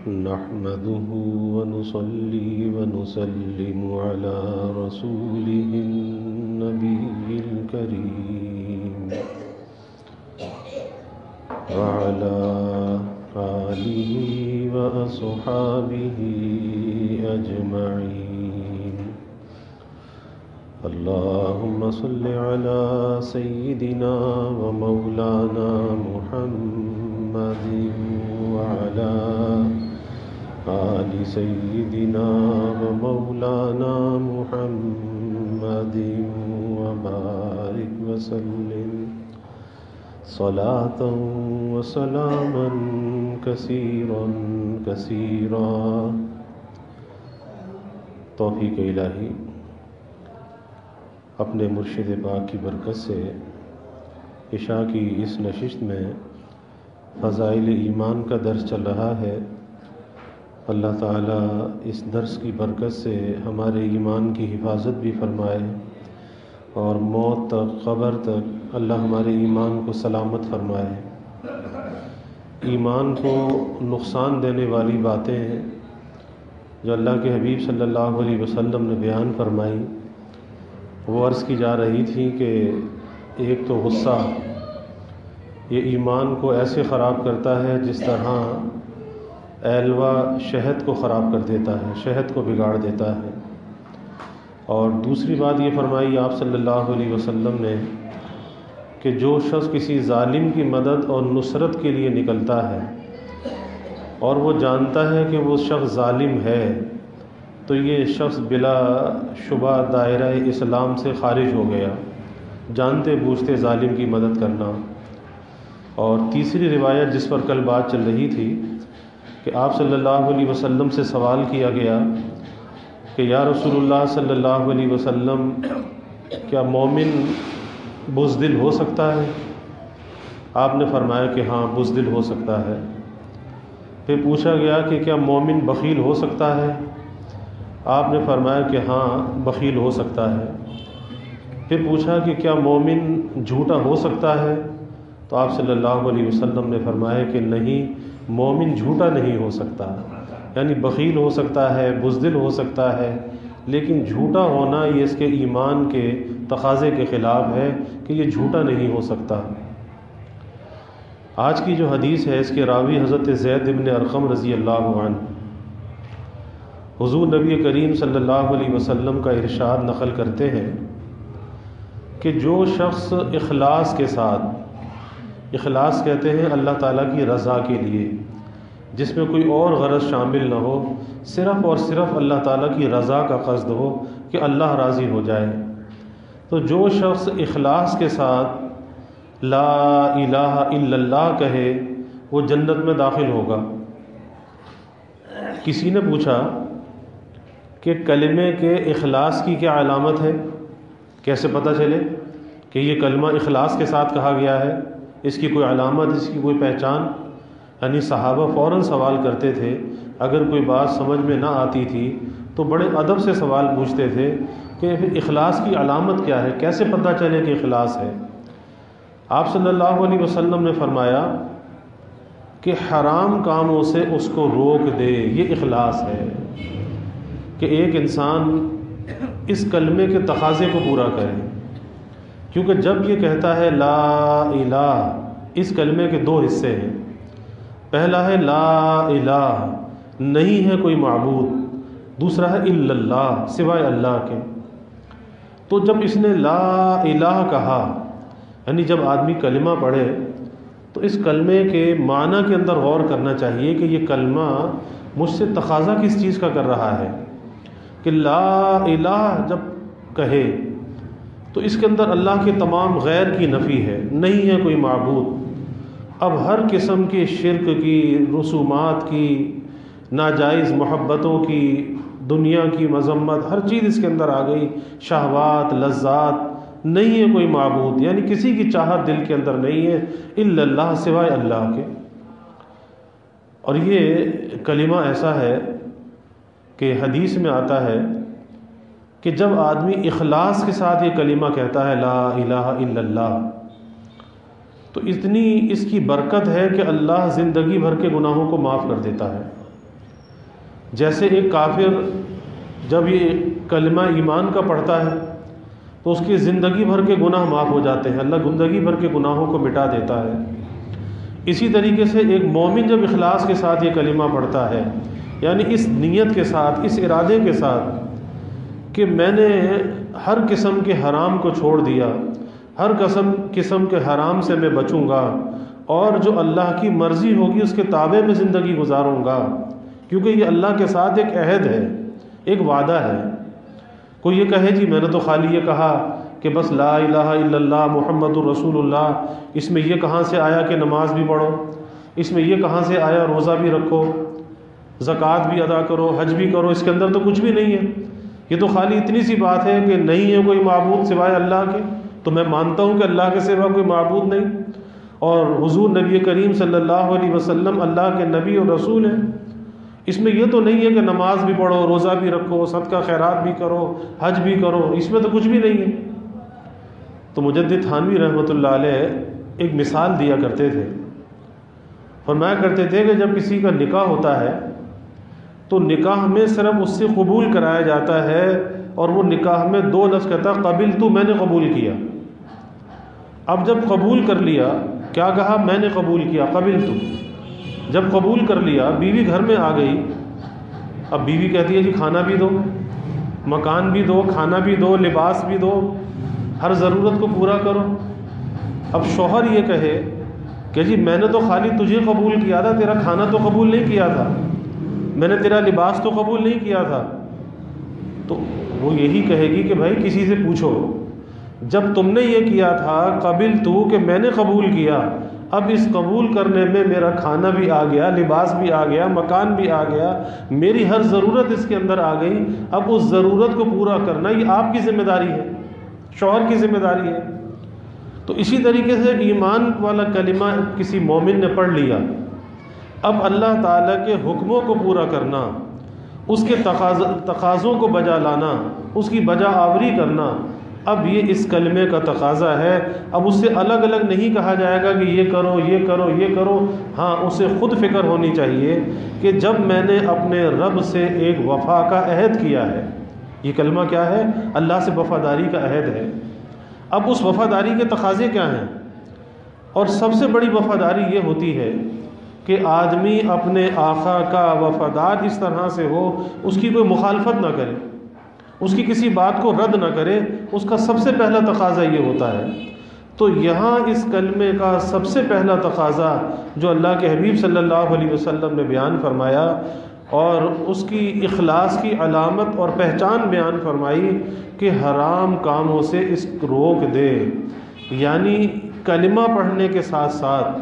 نحمده ونصلي ونسلم على رسوله النبي الكريم وعلى آله وأصحابه أجمعين. اللهم صل على سيدنا ومولانا محمد وعلى آل سيدنا ومولانا محمد وبارك وسلم صلاة وسلاما كثيرا كثيرا. توفیق الہی اپنے مرشد پاک کی برکت سے عشاء کی اس نشست میں فضائل ایمان کا درس چل رہا ہے. اللہ تعالیٰ اس درس کی برکت سے ہمارے ایمان کی حفاظت بھی فرمائے اور موت تک قبر تک اللہ ہمارے ایمان کو سلامت فرمائے. ایمان کو نقصان دینے والی باتیں ہیں جو اللہ کے حبیب صلی اللہ علیہ وسلم نے بیان فرمائی. وہ عرض کی جا رہی تھی کہ ایک تو غصہ یہ ایمان کو ایسے خراب کرتا ہے جس طرح ایلوا شہد کو خراب کر دیتا ہے، شہد کو بگاڑ دیتا ہے. اور دوسری بات یہ فرمائی آپ صلی اللہ علیہ وسلم نے کہ جو شخص کسی ظالم کی مدد اور نصرت کے لیے نکلتا ہے اور وہ جانتا ہے کہ وہ شخص ظالم ہے تو یہ شخص بلا شبہ دائرہ اسلام سے خارج ہو گیا، جانتے بوجھتے ظالم کی مدد کرنا. اور تیسری روایت جس پر کل بات چل رہی تھی کہ آپ صلی اللہ علیہ وسلم سے سوال کیا گیا کہ یا رسول اللہ صلی اللہ علیہ وسلم کیا مومن بزدل ہو سکتا ہے؟ آپ نے فرمایا کہ ہاں بزدل ہو سکتا ہے. پھر پوچھا گیا کہ کیا مومن بخیل ہو سکتا ہے؟ آپ نے فرمایا کہ ہاں بخیل ہو سکتا ہے. پھر پوچھا کہ کیا مومن جھوٹا ہو سکتا ہے؟ تو آپ صلی اللہ علیہ وسلم نے فرمایا کہ نہیں، مومن جھوٹا نہیں ہو سکتا. یعنی بخیل ہو سکتا ہے، بزدل ہو سکتا ہے، لیکن جھوٹا ہونا یہ اس کے ایمان کے تقاضے کے خلاف ہے کہ یہ جھوٹا نہیں ہو سکتا. آج کی جو حدیث ہے اس کے راوی حضرت زید بن ارقم رضی اللہ عنہ حضور نبی کریم صلی اللہ علیہ وسلم کا ارشاد نقل کرتے ہیں کہ جو شخص اخلاص کے ساتھ، اخلاص کہتے ہیں اللہ تعالیٰ کی رضا کے لیے، جس میں کوئی اور غرض شامل نہ ہو، صرف اور صرف اللہ تعالیٰ کی رضا کا قصد ہو کہ اللہ راضی ہو جائے، تو جو شخص اخلاص کے ساتھ لا الہ الا اللہ کہے وہ جنت میں داخل ہوگا. کسی نے پوچھا کہ کلمے کے اخلاص کی کیا علامت ہے، کیسے پتہ چلے کہ یہ کلمہ اخلاص کے ساتھ کہا گیا ہے، اس کی کوئی علامت، اس کی کوئی پہچان؟ یعنی صحابہ فوراً سوال کرتے تھے، اگر کوئی بات سمجھ میں نہ آتی تھی تو بڑے ادب سے سوال پوچھتے تھے کہ اخلاص کی علامت کیا ہے، کیسے پتہ چلے کہ اخلاص ہے؟ آپ صلی اللہ علیہ وسلم نے فرمایا کہ حرام کاموں سے اس کو روک دے، یہ اخلاص ہے کہ ایک انسان اس کلمے کے تقاضے کو پورا کرے. کیونکہ جب یہ کہتا ہے لا الہ، اس کلمے کے دو حصے ہیں. پہلا ہے لا الہ، نہیں ہے کوئی معبود، دوسرا ہے الا اللہ، سوائے اللہ کے. تو جب اس نے لا الہ کہا، یعنی جب آدمی کلمہ پڑھے تو اس کلمے کے معنی کے اندر غور کرنا چاہیے کہ یہ کلمہ مجھ سے تقاضا کس چیز کا کر رہا ہے. کہ لا الہ جب کہے تو اس کے اندر اللہ کے تمام غیر کی نفی ہے، نہیں ہے کوئی معبود. اب ہر قسم کے شرک کی، رسومات کی، ناجائز محبتوں کی، دنیا کی مذمت، ہر چیز اس کے اندر آ گئی، شہوات، لذات. نہیں ہے کوئی معبود، یعنی کسی کی چاہت دل کے اندر نہیں ہے الا اللہ، سوائے اللہ کے. اور یہ کلمہ ایسا ہے کہ حدیث میں آتا ہے کہ جب آدمی اخلاص کے ساتھ یہ کلمہ کہتا ہے لا الہ الا اللہ، تو اتنی اس کی برکت ہے کہ اللہ زندگی بھر کے گناہوں کو معاف کر دیتا ہے. جیسے ایک کافر جب یہ کلمہ ایمان کا پڑھتا ہے تو اس کی زندگی بھر کے گناہ معاف ہو جاتے ہیں، اللہ زندگی بھر کے گناہوں کو مٹا دیتا ہے۔ اسی طریقے سے ایک مومن جب اخلاص کے ساتھ یہ کلمہ پڑھتا ہے، یعنی اس نیت کے ساتھ، اس ارادے کے ساتھ کہ میں نے ہر قسم کے حرام کو چھوڑ دیا، ہر قسم کے حرام سے میں بچوں گا، اور جو اللہ کی مرضی ہوگی اس کے تابع میں زندگی گزاروں گا، کیونکہ یہ اللہ کے ساتھ ایک عہد ہے، ایک وعدہ ہے۔ کوئی یہ کہے جی میں نے تو خالی یہ کہا کہ بس لا الہ الا اللہ محمد الرسول اللہ، اس میں یہ کہاں سے آیا کہ نماز بھی پڑھو، اس میں یہ کہاں سے آیا روزہ بھی رکھو، زکوٰۃ بھی ادا کرو، حج بھی کرو، اس کے اندر تو کچھ بھی نہیں ہے، یہ تو خالی اتنی سی بات ہے کہ نہیں ہے کوئی معبود سوائے اللہ کے، تو میں مانتا ہوں کہ اللہ کے سوا کوئی معبود نہیں، اور حضور نبی کریم صلی اللہ علیہ وسلم اللہ کے نبی اور رسول ہیں۔ اس میں یہ تو نہیں ہے کہ نماز بھی پڑھو، روزہ بھی رکھو، صدقہ خیرات بھی کرو، حج بھی کرو، اس میں تو کچھ بھی نہیں ہے۔ تو مجدد تھانوی رحمۃ اللہ علیہ ایک مثال دیا کرتے تھے، فرمایا کرتے تھے کہ جب کسی کا نکاح ہوتا ہے تو نکاح میں صرف اس سے قبول کرایا جاتا ہے، اور وہ نکاح میں 2 لفظ کہتا قبلت، میں نے قبول کیا۔ اب جب قبول کر لیا، کیا کہا؟ میں نے قبول کیا، قبلت۔ جب قبول کر لیا، بیوی گھر میں آ گئی، اب بیوی کہتی ہے جی کھانا بھی دو، مکان بھی دو، کھانا بھی دو، لباس بھی دو، ہر ضرورت کو پورا کرو۔ اب شوہر یہ کہے کہ جی میں نے تو خالی تجھے قبول کیا تھا، تیرا کھانا تو قبول نہیں کیا تھا، میں نے تیرا لباس تو قبول نہیں کیا تھا، تو وہ یہی کہے گی کہ بھائی کسی سے پوچھو، جب تم نے یہ کیا تھا قبل تو کہ میں نے قبول کیا، اب اس قبول کرنے میں میرا کھانا بھی آ گیا، لباس بھی آ گیا، مکان بھی آ گیا، میری ہر ضرورت اس کے اندر آ گئی، اب اس ضرورت کو پورا کرنا یہ آپ کی ذمہ داری ہے، شوہر کی ذمہ داری ہے۔ تو اسی طریقے سے ایمان والا کلمہ کسی مومن نے پڑھ لیا، اب اللہ تعالیٰ کے حکموں کو پورا کرنا، اس کے تقاضوں کو بجا لانا، اس کی بجا آوری کرنا، اب یہ اس کلمے کا تقاضا ہے۔ اب اس سے الگ الگ نہیں کہا جائے گا کہ یہ کرو یہ کرو یہ کرو، ہاں اسے خود فکر ہونی چاہیے کہ جب میں نے اپنے رب سے ایک وفا کا عہد کیا ہے، یہ کلمہ کیا ہے؟ اللہ سے وفاداری کا عہد ہے۔ اب اس وفاداری کے تقاضے کیا ہیں؟ اور سب سے بڑی وفاداری یہ ہوتی ہے کہ آدمی اپنے آقا کا وفادار اس طرح سے ہو، اس کی کوئی مخالفت نہ کرے، اس کی کسی بات کو رد نہ کرے، اس کا سب سے پہلا تقاضا یہ ہوتا ہے۔ تو یہاں اس کلمے کا سب سے پہلا تقاضا جو اللہ کے حبیب صلی اللہ علیہ وسلم نے بیان فرمایا، اور اس کی اخلاص کی علامت اور پہچان بیان فرمائی کہ حرام کاموں سے اس کو روک دے، یعنی کلمہ پڑھنے کے ساتھ ساتھ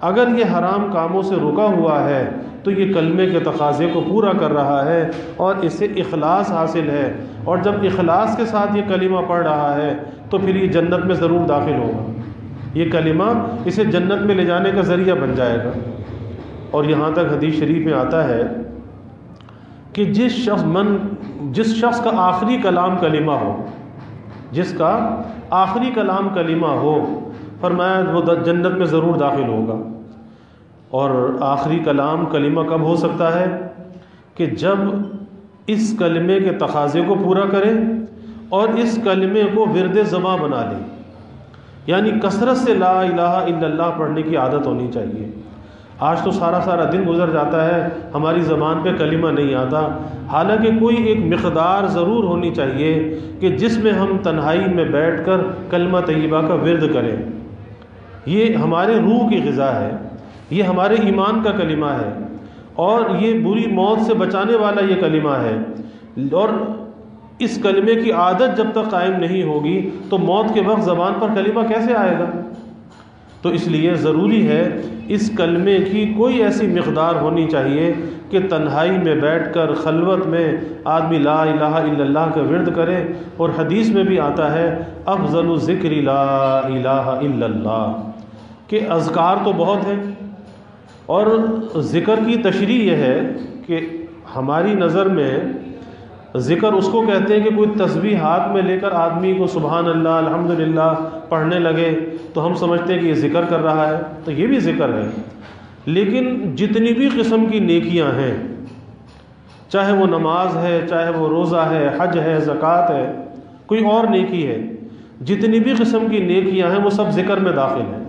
اگر یہ حرام کاموں سے رکا ہوا ہے تو یہ کلمے کے تقاضے کو پورا کر رہا ہے اور اسے اخلاص حاصل ہے، اور جب اخلاص کے ساتھ یہ کلمہ پڑھ رہا ہے تو پھر یہ جنت میں ضرور داخل ہوگا، یہ کلمہ اسے جنت میں لے جانے کا ذریعہ بن جائے گا۔ اور یہاں تک حدیث شریف میں آتا ہے کہ جس شخص کا آخری کلام کلمہ ہو، جس کا آخری کلام کلمہ ہو، فرمایا وہ جنت میں ضرور داخل ہوگا۔ اور آخری کلام کلمہ کب ہو سکتا ہے؟ کہ جب اس کلمے کے تقاضے کو پورا کرے اور اس کلمے کو ورد زباں بنا لے، یعنی کثرت سے لا الہ الا اللہ پڑھنے کی عادت ہونی چاہیے۔ آج تو سارا دن گزر جاتا ہے ہماری زبان پہ کلمہ نہیں آتا، حالانکہ کوئی ایک مقدار ضرور ہونی چاہیے کہ جس میں ہم تنہائی میں بیٹھ کر کلمہ طیبہ کا ورد کریں۔ یہ ہمارے روح کی غذا ہے، یہ ہمارے ایمان کا کلمہ ہے، اور یہ بری موت سے بچانے والا یہ کلمہ ہے۔ اور اس کلمے کی عادت جب تک قائم نہیں ہوگی تو موت کے وقت زبان پر کلمہ کیسے آئے گا؟ تو اس لیے ضروری ہے اس کلمے کی کوئی ایسی مقدار ہونی چاہیے کہ تنہائی میں بیٹھ کر خلوت میں آدمی لا الہ الا اللہ کا ورد کرے۔ اور حدیث میں بھی آتا ہے افضل الذکر لا الہ الا اللہ، کہ اذکار تو بہت ہیں، اور ذکر کی تشریح یہ ہے کہ ہماری نظر میں ذکر اس کو کہتے ہیں کہ کوئی تسبیح ہاتھ میں لے کر آدمی کو سبحان اللہ الحمدللہ پڑھنے لگے تو ہم سمجھتے ہیں کہ یہ ذکر کر رہا ہے، تو یہ بھی ذکر ہے۔ لیکن جتنی بھی قسم کی نیکیاں ہیں چاہے وہ نماز ہے، چاہے وہ روزہ ہے، حج ہے، زکوٰۃ ہے، کوئی اور نیکی ہے، جتنی بھی قسم کی نیکیاں ہیں وہ سب ذکر میں داخل ہیں۔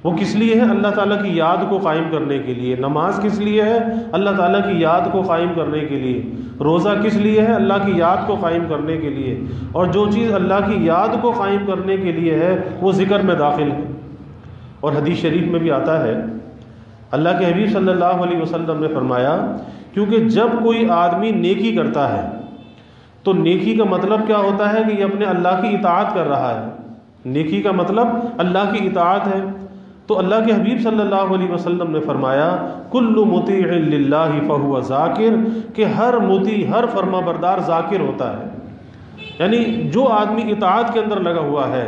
وہ کس لیے ہے؟ اللہ تعالیٰ کی یاد کو قائم کرنے کے لیے۔ نماز کس لیے ہے؟ اللہ تعالیٰ کی یاد کو قائم کرنے کے لیے۔ روزہ کس لیے ہے؟ اللہ کی یاد کو قائم کرنے کے لیے۔ اور جو چیز اللہ کی یاد کو قائم کرنے کے لیے ہے وہ ذکر میں داخل ہے۔ اور حدیث شریف میں بھی آتا ہے، اللہ کے حبیب صلی اللہ علیہ وسلم نے فرمایا، کیونکہ جب کوئی آدمی نیکی کرتا ہے تو نیکی کا مطلب کیا ہوتا ہے کہ یہ اپنے اللہ کی اطاعت کر رہا ہے۔ نیکی کا مطلب اللہ کی اطاعت ہے۔ تو اللہ کے حبیب صلی اللہ علیہ وسلم نے فرمایا، کل مطیع للہ فہو ذاکر، کہ ہر مطیع، ہر فرما بردار ذاکر ہوتا ہے۔ یعنی جو آدمی اطاعت کے اندر لگا ہوا ہے،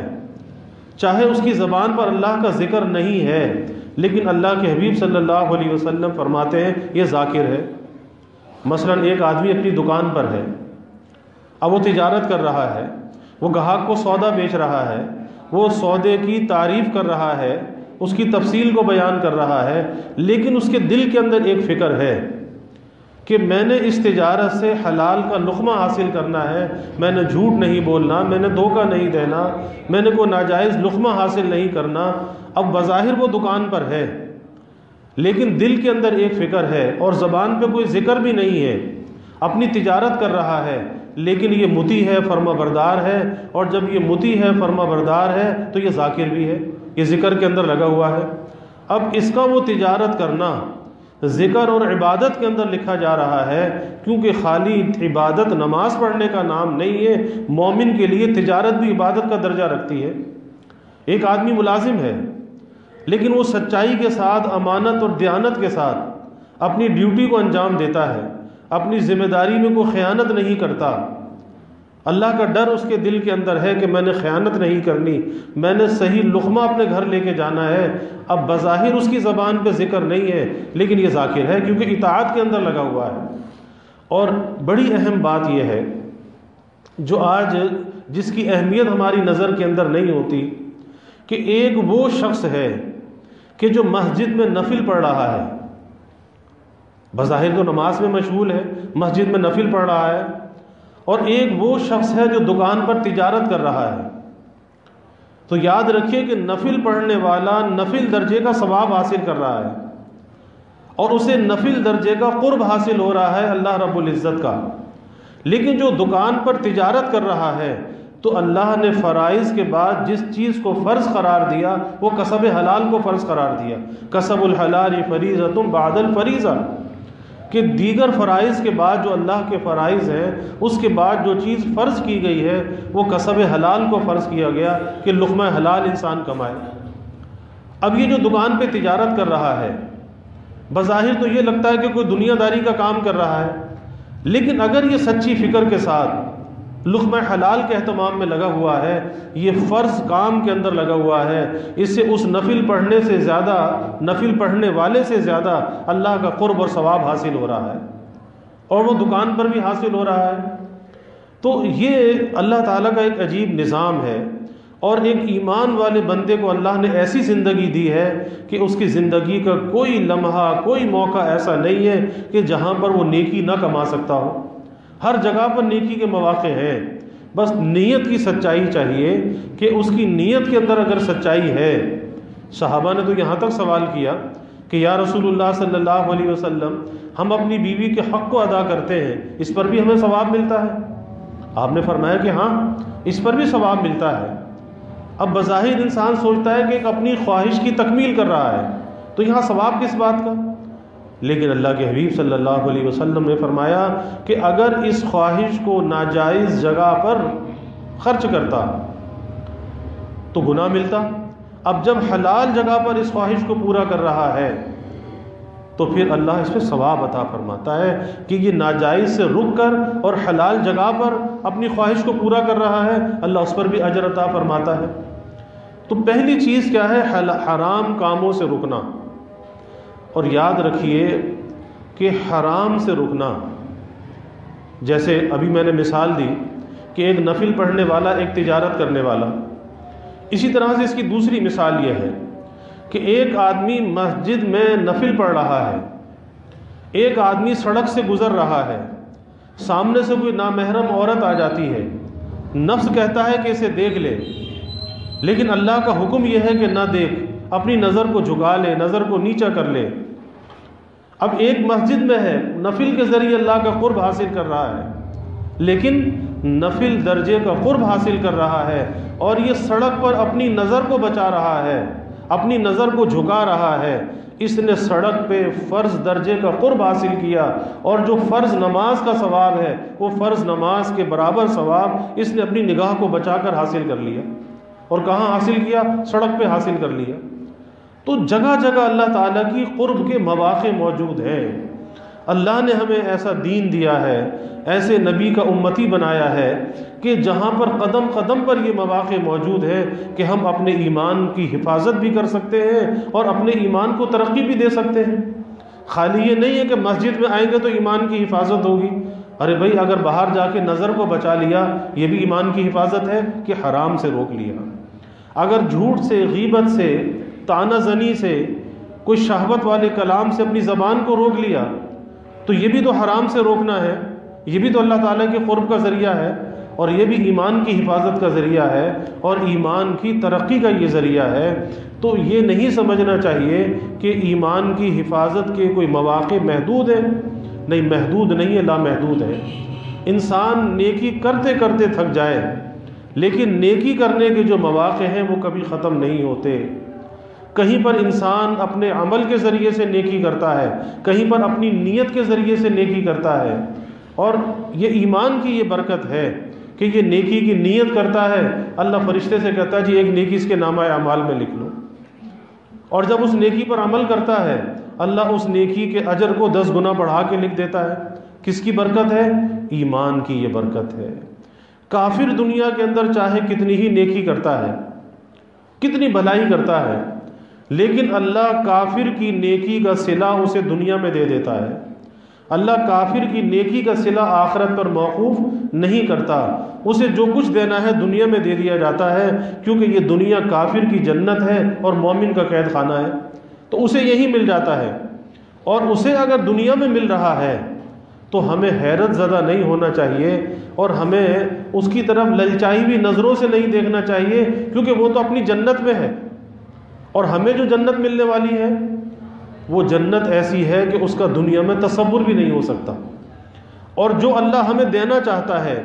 چاہے اس کی زبان پر اللہ کا ذکر نہیں ہے، لیکن اللہ کے حبیب صلی اللہ علیہ وسلم فرماتے ہیں یہ ذاکر ہے۔ مثلا ایک آدمی اپنی دکان پر ہے، اب وہ تجارت کر رہا ہے، وہ گاہک کو سودا بیچ رہا ہے، وہ سودے کی تعریف کر رہا ہے، اس کی تفصیل کو بیان کر رہا ہے، لیکن اس کے دل کے اندر ایک فکر ہے کہ میں نے اس تجارت سے حلال کا لقمہ حاصل کرنا ہے، میں نے جھوٹ نہیں بولنا، میں نے دھوکہ نہیں دینا، میں نے کوئی ناجائز لقمہ حاصل نہیں کرنا۔ اب بظاہر وہ دکان پر ہے، لیکن دل کے اندر ایک فکر ہے اور زبان پہ کوئی ذکر بھی نہیں ہے، اپنی تجارت کر رہا ہے، لیکن یہ مطیع ہے، فرما بردار ہے۔ اور جب یہ مطیع ہے، فرما بردار ہے، تو یہ ذاکر بھی ہے، یہ ذکر کے اندر لگا ہوا ہے۔ اب اس کا وہ تجارت کرنا ذکر اور عبادت کے اندر لکھا جا رہا ہے، کیونکہ خالی عبادت نماز پڑھنے کا نام نہیں ہے، مومن کے لیے تجارت بھی عبادت کا درجہ رکھتی ہے۔ ایک آدمی ملازم ہے، لیکن وہ سچائی کے ساتھ، امانت اور دیانت کے ساتھ اپنی ڈیوٹی کو انجام دیتا ہے، اپنی ذمہ داری میں کوئی خیانت نہیں کرتا، اللہ کا ڈر اس کے دل کے اندر ہے کہ میں نے خیانت نہیں کرنی، میں نے صحیح لقمہ اپنے گھر لے کے جانا ہے۔ اب بظاہر اس کی زبان پہ ذکر نہیں ہے، لیکن یہ ذاکر ہے کیونکہ اطاعت کے اندر لگا ہوا ہے۔ اور بڑی اہم بات یہ ہے جو آج جس کی اہمیت ہماری نظر کے اندر نہیں ہوتی، کہ ایک وہ شخص ہے کہ جو مسجد میں نفل پڑھ رہا ہے، بظاہر تو نماز میں مشغول ہے، مسجد میں نفل پڑھ رہا ہے، اور ایک وہ شخص ہے جو دکان پر تجارت کر رہا ہے۔ تو یاد رکھیے کہ نفل پڑھنے والا نفل درجے کا ثواب حاصل کر رہا ہے، اور اسے نفل درجے کا قرب حاصل ہو رہا ہے اللہ رب العزت کا۔ لیکن جو دکان پر تجارت کر رہا ہے، تو اللہ نے فرائض کے بعد جس چیز کو فرض قرار دیا وہ کسب حلال کو فرض قرار دیا۔ کسب الحلال فریضۃ بعد الفریضہ، کہ دیگر فرائض کے بعد جو اللہ کے فرائض ہیں، اس کے بعد جو چیز فرض کی گئی ہے وہ کسب حلال کو فرض کیا گیا کہ لقمہ حلال انسان کمائے۔ اب یہ جو دکان پہ تجارت کر رہا ہے، بظاہر تو یہ لگتا ہے کہ کوئی دنیا داری کا کام کر رہا ہے، لیکن اگر یہ سچی فکر کے ساتھ لقمہ حلال کے اہتمام میں لگا ہوا ہے، یہ فرض کام کے اندر لگا ہوا ہے، اس سے اس نفل پڑھنے سے زیادہ، نفل پڑھنے والے سے زیادہ اللہ کا قرب اور ثواب حاصل ہو رہا ہے، اور وہ دکان پر بھی حاصل ہو رہا ہے۔ تو یہ اللہ تعالیٰ کا ایک عجیب نظام ہے، اور ایک ایمان والے بندے کو اللہ نے ایسی زندگی دی ہے کہ اس کی زندگی کا کوئی لمحہ، کوئی موقع ایسا نہیں ہے کہ جہاں پر وہ نیکی نہ کما سکتا ہو۔ ہر جگہ پر نیکی کے مواقع ہیں، بس نیت کی سچائی چاہیے کہ اس کی نیت کے اندر اگر سچائی ہے۔ صحابہ نے تو یہاں تک سوال کیا کہ یا رسول اللہ صلی اللہ علیہ وسلم، ہم اپنی بیوی کے حق کو ادا کرتے ہیں، اس پر بھی ہمیں ثواب ملتا ہے؟ آپ نے فرمایا کہ ہاں، اس پر بھی ثواب ملتا ہے۔ اب بظاہر انسان سوچتا ہے کہ ایک اپنی خواہش کی تکمیل کر رہا ہے، تو یہاں ثواب کس بات کا؟ لیکن اللہ کے حبیب صلی اللہ علیہ وسلم نے فرمایا کہ اگر اس خواہش کو ناجائز جگہ پر خرچ کرتا تو گناہ ملتا۔ اب جب حلال جگہ پر اس خواہش کو پورا کر رہا ہے تو پھر اللہ اس پہ ثواب عطا فرماتا ہے کہ یہ ناجائز سے رک کر اور حلال جگہ پر اپنی خواہش کو پورا کر رہا ہے، اللہ اس پر بھی اجر عطا فرماتا ہے۔ تو پہلی چیز کیا ہے؟ حرام کاموں سے رکنا۔ اور یاد رکھیے کہ حرام سے رکنا، جیسے ابھی میں نے مثال دی کہ ایک نفل پڑھنے والا، ایک تجارت کرنے والا، اسی طرح سے اس کی دوسری مثال یہ ہے کہ ایک آدمی مسجد میں نفل پڑھ رہا ہے، ایک آدمی سڑک سے گزر رہا ہے، سامنے سے کوئی نامحرم عورت آ جاتی ہے، نفس کہتا ہے کہ اسے دیکھ لے، لیکن اللہ کا حکم یہ ہے کہ نہ دیکھ، اپنی نظر کو جھکا لے، نظر کو نیچا کر لے۔ اب ایک مسجد میں ہے، نفل کے ذریعے اللہ کا قرب حاصل کر رہا ہے، لیکن نفل درجے کا قرب حاصل کر رہا ہے، اور یہ سڑک پر اپنی نظر کو بچا رہا ہے، اپنی نظر کو جھکا رہا ہے۔ اس نے سڑک پہ فرض درجے کا قرب حاصل کیا، اور جو فرض نماز کا ثواب ہے وہ فرض نماز کے برابر ثواب اس نے اپنی نگاہ کو بچا کر حاصل کر لیا۔ اور کہاں حاصل کیا؟ سڑک پہ حاصل کر لیا۔ تو جگہ جگہ اللہ تعالیٰ کی قرب کے مواقع موجود ہیں۔ اللہ نے ہمیں ایسا دین دیا ہے، ایسے نبی کا امتی بنایا ہے کہ جہاں پر قدم قدم پر یہ مواقع موجود ہے کہ ہم اپنے ایمان کی حفاظت بھی کر سکتے ہیں اور اپنے ایمان کو ترقی بھی دے سکتے ہیں۔ خالی یہ نہیں ہے کہ مسجد میں آئیں گے تو ایمان کی حفاظت ہوگی۔ ارے بھائی، اگر باہر جا کے نظر کو بچا لیا یہ بھی ایمان کی حفاظت ہے کہ حرام سے روک لیا۔ اگر جھوٹ سے، غیبت سے، طعنہ زنی سے، کوئی شہوت والے کلام سے اپنی زبان کو روک لیا تو یہ بھی تو حرام سے روکنا ہے، یہ بھی تو اللہ تعالیٰ کے قرب کا ذریعہ ہے، اور یہ بھی ایمان کی حفاظت کا ذریعہ ہے، اور ایمان کی ترقی کا یہ ذریعہ ہے۔ تو یہ نہیں سمجھنا چاہیے کہ ایمان کی حفاظت کے کوئی مواقع محدود ہیں، نہیں، محدود نہیں ہے، لامحدود ہے۔ انسان نیکی کرتے کرتے تھک جائے، لیکن نیکی کرنے کے جو مواقع ہیں وہ کبھی ختم نہیں ہوتے۔ کہیں پر انسان اپنے عمل کے ذریعے سے نیکی کرتا ہے، کہیں پر اپنی نیت کے ذریعے سے نیکی کرتا ہے، اور یہ ایمان کی یہ برکت ہے کہ یہ نیکی کی نیت کرتا ہے، اللہ فرشتے سے کہتا ہے جی ایک نیکی اس کے نامہ اعمال میں لکھ لو، اور جب اس نیکی پر عمل کرتا ہے اللہ اس نیکی کے اجر کو 10 گنا بڑھا کے لکھ دیتا ہے۔ کس کی برکت ہے؟ ایمان کی یہ برکت ہے۔ کافر دنیا کے اندر چاہے کتنی ہی نیکی کرتا ہے، کتنی بھلائی کرتا ہے، لیکن اللہ کافر کی نیکی کا صلہ اسے دنیا میں دے دیتا ہے۔ اللہ کافر کی نیکی کا صلہ آخرت پر موقوف نہیں کرتا، اسے جو کچھ دینا ہے دنیا میں دے دیا جاتا ہے، کیونکہ یہ دنیا کافر کی جنت ہے اور مومن کا قید خانہ ہے، تو اسے یہی مل جاتا ہے۔ اور اسے اگر دنیا میں مل رہا ہے تو ہمیں حیرت زدہ نہیں ہونا چاہیے، اور ہمیں اس کی طرف للچائی ہوئی نظروں سے نہیں دیکھنا چاہیے، کیونکہ وہ تو اپنی جنت میں ہے، اور ہمیں جو جنت ملنے والی ہے وہ جنت ایسی ہے کہ اس کا دنیا میں تصور بھی نہیں ہو سکتا۔ اور جو اللہ ہمیں دینا چاہتا ہے،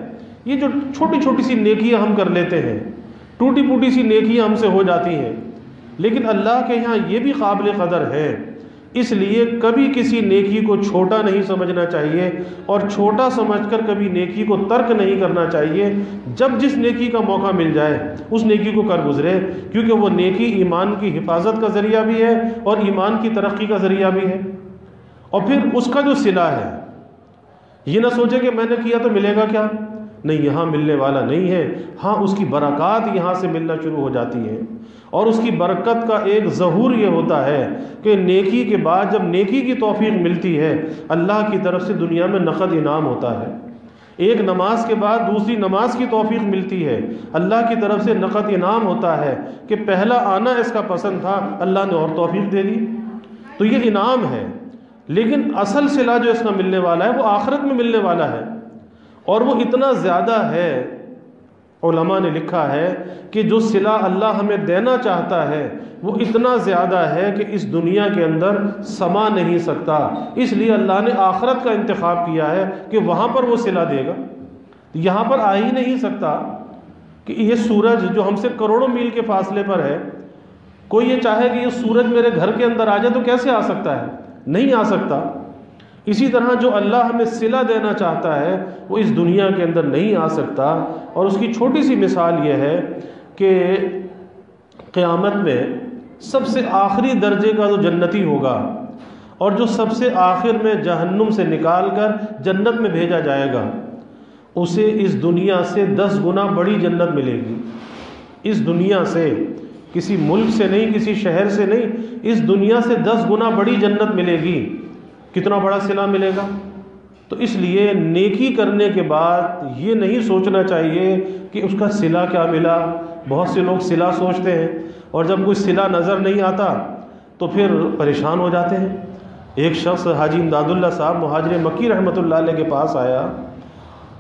یہ جو چھوٹی چھوٹی سی نیکیاں ہم کر لیتے ہیں، ٹوٹی پوٹی سی نیکیاں ہم سے ہو جاتی ہیں، لیکن اللہ کے یہاں یہ بھی قابل قدر ہے۔ اس لیے کبھی کسی نیکی کو چھوٹا نہیں سمجھنا چاہیے، اور چھوٹا سمجھ کر کبھی نیکی کو ترک نہیں کرنا چاہیے۔ جب جس نیکی کا موقع مل جائے اس نیکی کو کر گزرے، کیونکہ وہ نیکی ایمان کی حفاظت کا ذریعہ بھی ہے اور ایمان کی ترقی کا ذریعہ بھی ہے۔ اور پھر اس کا جو صلہ ہے، یہ نہ سوچے کہ میں نے کیا تو ملے گا کیا، نہیں، یہاں ملنے والا نہیں ہے، ہاں اس کی برکات یہاں سے ملنا شروع ہو جاتی ہیں۔ اور اس کی برکت کا ایک ظہور یہ ہوتا ہے کہ نیکی کے بعد جب نیکی کی توفیق ملتی ہے، اللہ کی طرف سے دنیا میں نقد انعام ہوتا ہے۔ ایک نماز کے بعد دوسری نماز کی توفیق ملتی ہے، اللہ کی طرف سے نقد انعام ہوتا ہے کہ پہلا آنا اس کا پسند تھا، اللہ نے اور توفیق دے دی، تو یہ انعام ہے۔ لیکن اصل صلہ جو اس کا ملنے والا ہے وہ آخرت میں ملنے والا ہے، اور وہ اتنا زیادہ ہے، علماء نے لکھا ہے کہ جو صلہ اللہ ہمیں دینا چاہتا ہے وہ اتنا زیادہ ہے کہ اس دنیا کے اندر سما نہیں سکتا، اس لیے اللہ نے آخرت کا انتخاب کیا ہے کہ وہاں پر وہ صلہ دے گا۔ یہاں پر آ ہی نہیں سکتا کہ یہ سورج جو ہم سے کروڑوں میل کے فاصلے پر ہے، کوئی یہ چاہے کہ یہ سورج میرے گھر کے اندر آ جائے تو کیسے آ سکتا ہے؟ نہیں آ سکتا۔ اسی طرح جو اللہ ہمیں صلہ دینا چاہتا ہے وہ اس دنیا کے اندر نہیں آ سکتا، اور اس کی چھوٹی سی مثال یہ ہے کہ قیامت میں سب سے آخری درجے کا جو جنتی ہوگا، اور جو سب سے آخر میں جہنم سے نکال کر جنت میں بھیجا جائے گا، اسے اس دنیا سے 10 گنا بڑی جنت ملے گی۔ اس دنیا سے، کسی ملک سے نہیں، کسی شہر سے نہیں، اس دنیا سے 10 گنا بڑی جنت ملے گی۔ کتنا بڑا صلہ ملے گا؟ تو اس لیے نیکی کرنے کے بعد یہ نہیں سوچنا چاہیے کہ اس کا صلہ کیا ملا۔ بہت سے لوگ صلہ سوچتے ہیں، اور جب کوئی صلہ نظر نہیں آتا تو پھر پریشان ہو جاتے ہیں، ایک شخص حاجی امداد اللہ صاحب مہاجر مکی رحمۃ اللہ علیہ کے پاس آیا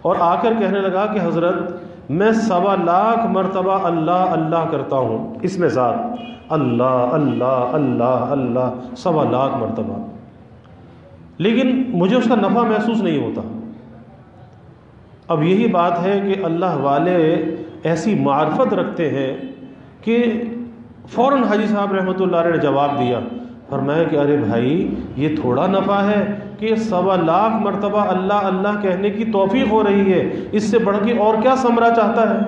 اور آ کر کہنے لگا کہ حضرت میں 1.25 مرتبہ اللہ اللہ کرتا ہوں، اس میں ذات اللہ اللہ اللہ اللہ 1.25 مرتبہ، لیکن مجھے اس کا نفع محسوس نہیں ہوتا۔ اب یہی بات ہے کہ اللہ والے ایسی معرفت رکھتے ہیں کہ فوراً حاجی صاحب رحمۃ اللہ علیہ نے جواب دیا، فرمایا کہ ارے بھائی یہ تھوڑا نفع ہے کہ 1.25 مرتبہ اللہ اللہ کہنے کی توفیق ہو رہی ہے، اس سے بڑھ کے اور کیا ثمرہ چاہتا ہے؟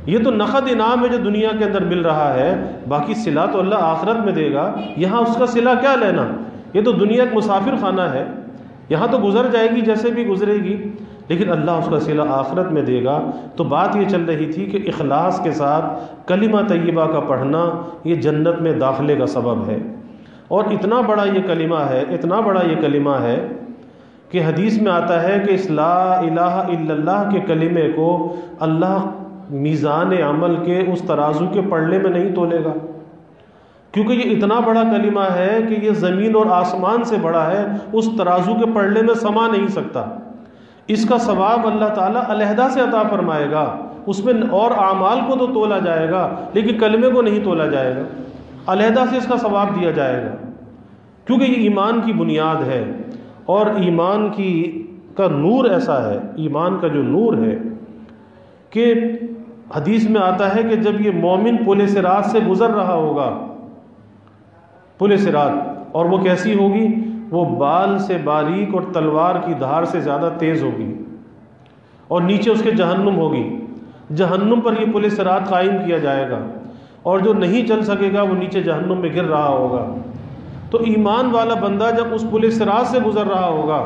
یہ تو نقد انعام ہے جو دنیا کے اندر مل رہا ہے، باقی صلہ تو اللہ آخرت میں دے گا، یہاں اس کا صلہ کیا لینا؟ یہ تو دنیا ایک مسافر خانہ ہے، یہاں تو گزر جائے گی جیسے بھی گزرے گی، لیکن اللہ اس کا صلہ آخرت میں دے گا۔ تو بات یہ چل رہی تھی کہ اخلاص کے ساتھ کلمہ طیبہ کا پڑھنا یہ جنت میں داخلے کا سبب ہے، اور اتنا بڑا یہ کلمہ ہے، اتنا بڑا یہ کلمہ ہے کہ حدیث میں آتا ہے کہ اس لا الہ الا اللہ کے کلمے کو اللہ میزان عمل کے اس ترازو کے پڑھنے میں نہیں تولے گا، کیونکہ یہ اتنا بڑا کلمہ ہے کہ یہ زمین اور آسمان سے بڑا ہے، اس ترازو کے پڑھنے میں سما نہیں سکتا۔ اس کا ثواب اللہ تعالیٰ علیحدہ سے عطا فرمائے گا، اس میں اور اعمال کو تو تولا جائے گا لیکن کلمے کو نہیں تولا جائے گا، علیحدہ سے اس کا ثواب دیا جائے گا، کیونکہ یہ ایمان کی بنیاد ہے، اور ایمان کا نور ایسا ہے، ایمان کا جو نور ہے کہ حدیث میں آتا ہے کہ جب یہ مومن پل صراط سے گزر رہا ہوگا، پل صراط، اور وہ کیسی ہوگی؟ وہ بال سے باریک اور تلوار کی دھار سے زیادہ تیز ہوگی، اور نیچے اس کے جہنم ہوگی، جہنم پر یہ پل صراط قائم کیا جائے گا، اور جو نہیں چل سکے گا وہ نیچے جہنم میں گر رہا ہوگا۔ تو ایمان والا بندہ جب اس پل صراط سے گزر رہا ہوگا،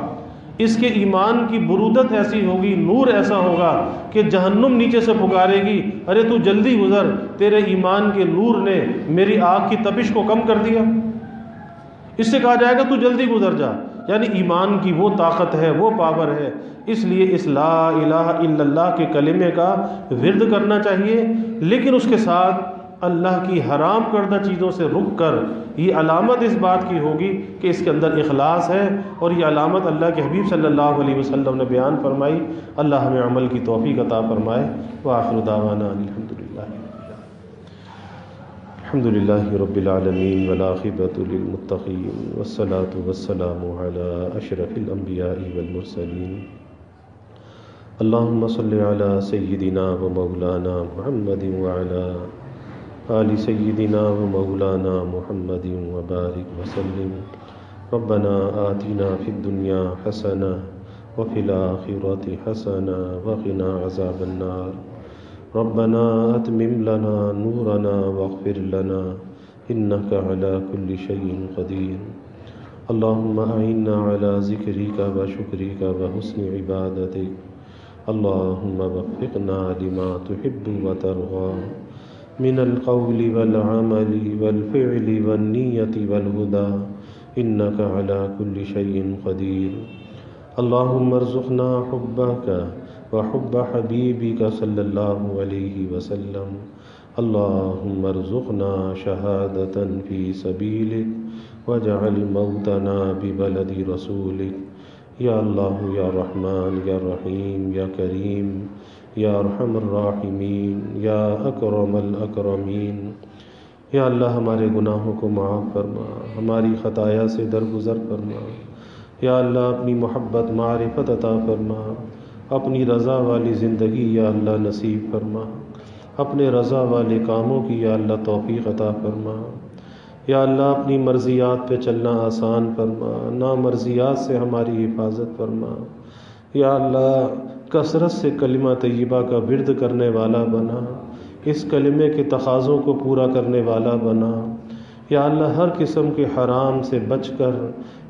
اس کے ایمان کی برودت ایسی ہوگی، نور ایسا ہوگا کہ جہنم نیچے سے پکارے گی، ارے تو جلدی گزر، تیرے ایمان کے نور نے میری آگ کی تپش کو کم کر دیا۔ اس سے کہا جائے گا تو جلدی گزر جا، یعنی ایمان کی وہ طاقت ہے، وہ پاور ہے۔ اس لیے اس لا الہ الا اللہ کے کلمے کا ورد کرنا چاہیے، لیکن اس کے ساتھ اللہ کی حرام کردہ چیزوں سے رک کر یہ علامت اس بات کی ہوگی کہ اس کے اندر اخلاص ہے، اور یہ علامت اللہ کے حبیب صلی اللہ علیہ وسلم نے بیان فرمائی۔ اللہ ہمیں عمل کی توفیق عطا فرمائے۔ وآخر دعوانا الحمد للہ رب العالمین والعاقبۃ للمتقین والصلاة والسلام علی اشرف الانبیاء والمرسلین۔ اللہم صل علی سیدنا و مولانا محمد وعلی آل سیدنا و مولانا محمد وبارک وسلم۔ ربنا آتنا فی الدنیا حسنہ وفی الآخرۃ حسنہ وقنا عذاب النار۔ ربنا اتمم لنا نورنا واغفر لنا انک علی کل شیء قدیر۔ اللہم اعنا علی ذکرک و شکرک و حسن عبادتک۔ اللہم وفقنا لما تحب و ترضی من القول والعمل والفعل والنیت والہدی انک علی کل شیء قدیر۔ اللہم ارزقنا حبک وحب حبیبک صلی اللہ علیہ وسلم۔ اللہم ارزقنا شہادة فی سبیلک واجعل موتنا ببلد رسولک۔ یا اللہ یا رحمن یا رحیم یا کریم یا ارحم الراحمین یا اکرم الاکرمین۔ یا اللہ ہمارے گناہوں کو معاف فرما، ہماری خطایا سے درگزر فرما۔ یا اللہ اپنی محبت معرفت عطا فرما، اپنی رضا والی زندگی یا اللہ نصیب فرما، اپنے رضا والے کاموں کی یا اللہ توفیق عطا فرما۔ یا اللہ اپنی مرضیات پہ چلنا آسان فرما، نامرضیات سے ہماری حفاظت فرما۔ یا اللہ کثرت سے کلمہ طیبہ کا ورد کرنے والا بنا، اس کلمے کے تقاضوں کو پورا کرنے والا بنا۔ یا اللہ ہر قسم کے حرام سے بچ کر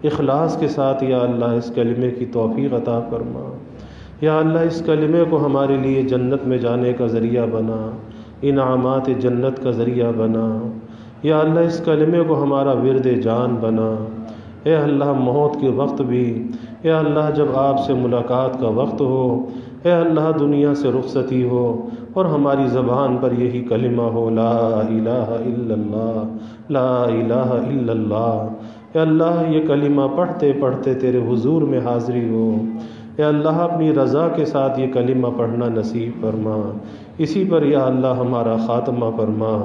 اخلاص کے ساتھ یا اللہ اس کلمے کی توفیق عطا فرما۔ یا اللہ اس کلمے کو ہمارے لیے جنت میں جانے کا ذریعہ بنا، انعامات جنت کا ذریعہ بنا۔ یا اللہ اس کلمے کو ہمارا ورد جان بنا۔ اے اللہ موت کے وقت بھی، اے اللہ جب آپ سے ملاقات کا وقت ہو، اے اللہ دنیا سے رخصتی ہو اور ہماری زبان پر یہی کلمہ ہو، لا الہ الا اللہ، لا الہ الا اللہ، اے اللہ یہ کلمہ پڑھتے پڑھتے تیرے حضور میں حاضری ہو، اے اللہ اپنی رضا کے ساتھ یہ کلمہ پڑھنا نصیب فرما، اسی پر یا اللہ ہمارا خاتمہ فرما،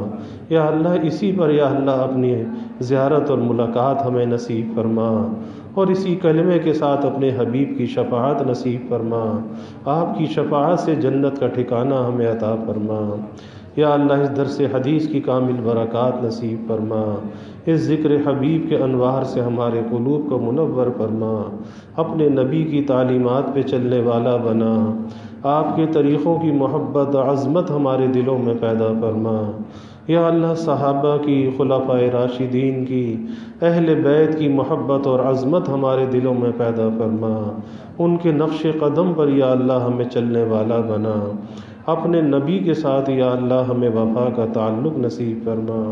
یا اللہ اسی پر یا اللہ اپنی زیارت اور ملاقات ہمیں نصیب فرما، اور اسی کلمے کے ساتھ اپنے حبیب کی شفاعت نصیب فرما، آپ کی شفاعت سے جنت کا ٹھکانہ ہمیں عطا فرما، یا اللہ اس درس حدیث کی کامل برکات نصیب فرما، اس ذکر حبیب کے انوار سے ہمارے قلوب کو منور فرما، اپنے نبی کی تعلیمات پہ چلنے والا بنا، آپ کے طریقوں کی محبت عظمت ہمارے دلوں میں پیدا فرما، یا اللہ صحابہ کی، خلفائے راشدین کی، اہل بیت کی محبت اور عظمت ہمارے دلوں میں پیدا فرما، ان کے نقش قدم پر یا اللہ ہمیں چلنے والا بنا، اپنے نبی کے ساتھ یا اللہ ہمیں وفا کا تعلق نصیب فرما،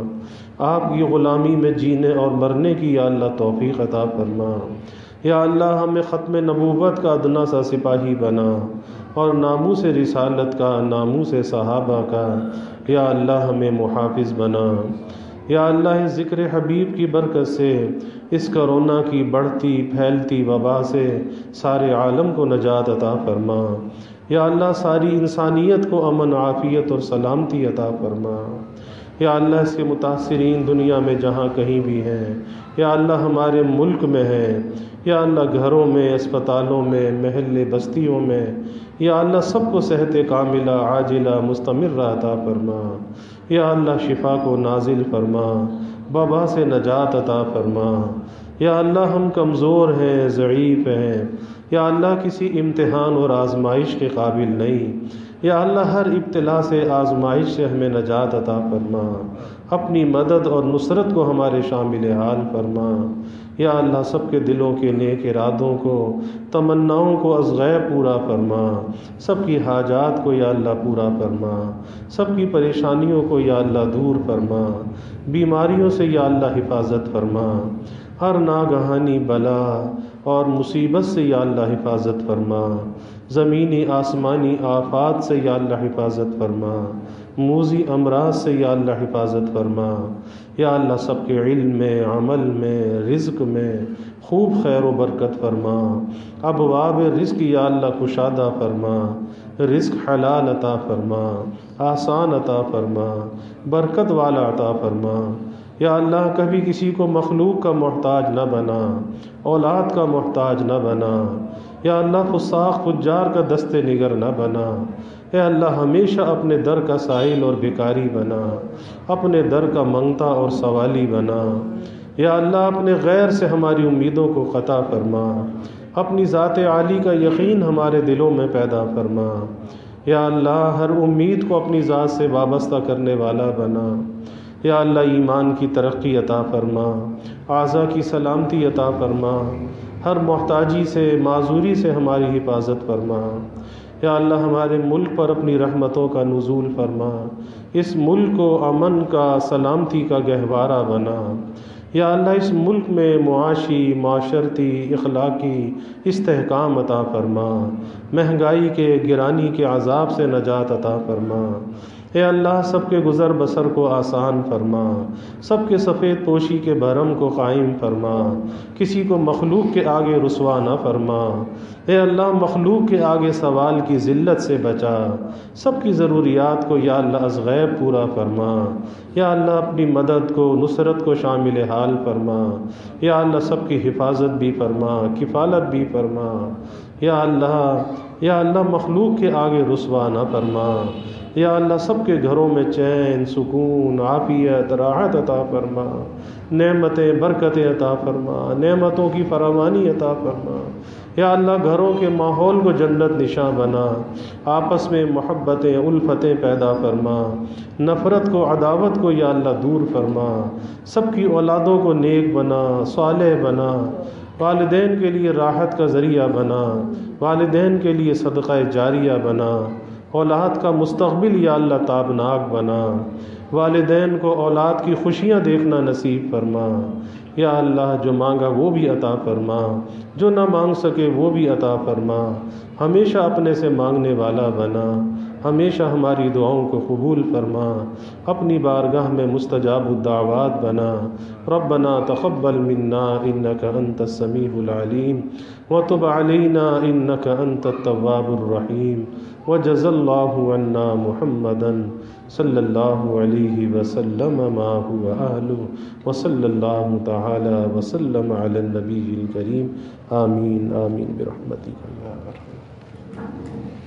آپ کی غلامی میں جینے اور مرنے کی یا اللہ توفیق عطا فرما، یا اللہ ہمیں ختم نبوت کا ادنا سا سپاہی بنا، اور ناموس رسالت کا، ناموس صحابہ کا یا اللہ ہمیں محافظ بنا، یا اللہ اس ذکر حبیب کی برکت سے اس کرونا کی بڑھتی پھیلتی وبا سے سارے عالم کو نجات عطا فرما، یا اللہ ساری انسانیت کو امن عافیت اور سلامتی عطا فرما، یا اللہ اس کے متاثرین دنیا میں جہاں کہیں بھی ہیں، یا اللہ ہمارے ملک میں ہیں، یا اللہ گھروں میں، اسپتالوں میں، محلے بستیوں میں، یا اللہ سب کو صحت کاملہ عاجلہ مستمرہ عطا فرما، یا اللہ شفا کو نازل فرما، وبا سے نجات عطا فرما، یا اللہ ہم کمزور ہیں، ضعیف ہیں، یا اللہ کسی امتحان اور آزمائش کے قابل نہیں، یا اللہ ہر ابتلا سے، آزمائش سے ہمیں نجات عطا فرما، اپنی مدد اور نصرت کو ہمارے شامل حال فرما، یا اللہ سب کے دلوں کے نیک ارادوں کو، تمناؤں کو از غیب پورا فرما، سب کی حاجات کو یا اللہ پورا فرما، سب کی پریشانیوں کو یا اللہ دور فرما، بیماریوں سے یا اللہ حفاظت فرما، ہر ناگہانی بلا اور مصیبت سے یا اللہ حفاظت فرما، زمینی آسمانی آفات سے یا اللہ حفاظت فرما، موذی امراض سے یا اللہ حفاظت فرما، یا اللہ سب کے علم میں، عمل میں، رزق میں خوب خیر و برکت فرما، ابواب رزق یا اللہ کشادہ فرما، رزق حلال عطا فرما، آسان عطا فرما، برکت والا عطا فرما، یا اللہ کبھی کسی کو مخلوق کا محتاج نہ بنا، اولاد کا محتاج نہ بنا، یا اللہ فساق فجار کا دست نگر نہ بنا، اے اللہ ہمیشہ اپنے در کا سائل اور بھکاری بنا، اپنے در کا منگتا اور سوالی بنا، یا اللہ اپنے غیر سے ہماری امیدوں کو قطع فرما، اپنی ذات عالی کا یقین ہمارے دلوں میں پیدا فرما، یا اللہ ہر امید کو اپنی ذات سے وابستہ کرنے والا بنا، یا اللہ ایمان کی ترقی عطا فرما، اعضاء کی سلامتی عطا فرما، ہر محتاجی سے، معذوری سے ہماری حفاظت فرما، یا اللہ ہمارے ملک پر اپنی رحمتوں کا نزول فرما، اس ملک کو امن کا، سلامتی کا گہوارہ بنا، یا اللہ اس ملک میں معاشی، معاشرتی، اخلاقی استحکام عطا فرما، مہنگائی کے، گرانی کے عذاب سے نجات عطا فرما، اے اللہ سب کے گزر بسر کو آسان فرما، سب کے سفید پوشی کے بھرم کو قائم فرما، کسی کو مخلوق کے آگے رسوا نہ فرما، اے اللہ مخلوق کے آگے سوال کی ذلت سے بچا، سب کی ضروریات کو یا اللہ از غیب پورا فرما، یا اللہ اپنی مدد کو، نصرت کو شامل حال فرما، یا اللہ سب کی حفاظت بھی فرما، کفالت بھی فرما، یا اللہ مخلوق کے آگے رسوا نہ فرما، یا اللہ سب کے گھروں میں چین، سکون، عافیت، راحت عطا فرما، نعمتیں، برکتیں عطا فرما، نعمتوں کی فراوانی عطا فرما، یا اللہ گھروں کے ماحول کو جنت نشاں بنا، آپس میں محبتیں، الفتیں پیدا فرما، نفرت کو، عداوت کو یا اللہ دور فرما، سب کی اولادوں کو نیک بنا، صالح بنا، والدین کے لیے راحت کا ذریعہ بنا، والدین کے لیے صدقہ جاریہ بنا، اولاد کا مستقبل یا اللہ تابناک بنا، والدین کو اولاد کی خوشیاں دیکھنا نصیب فرما، یا اللہ جو مانگا وہ بھی عطا فرما، جو نہ مانگ سکے وہ بھی عطا فرما، ہمیشہ اپنے سے مانگنے والا بنا، ہمیشہ ہماری دعاؤں کو قبول فرما، اپنی بارگاہ میں مستجاب الدعوات بنا۔ ربنا تقبل منا انک انت السمیع العلیم وتب علینا انک انت التواب الرحیم، وجزا اللہ عنا محمدا صلی اللہ علیہ وسلم ما هو اہلہ، وصلی اللہ تعالی وسلم علی النبی الکریم۔ آمین آمین برحمتک یا ارحم۔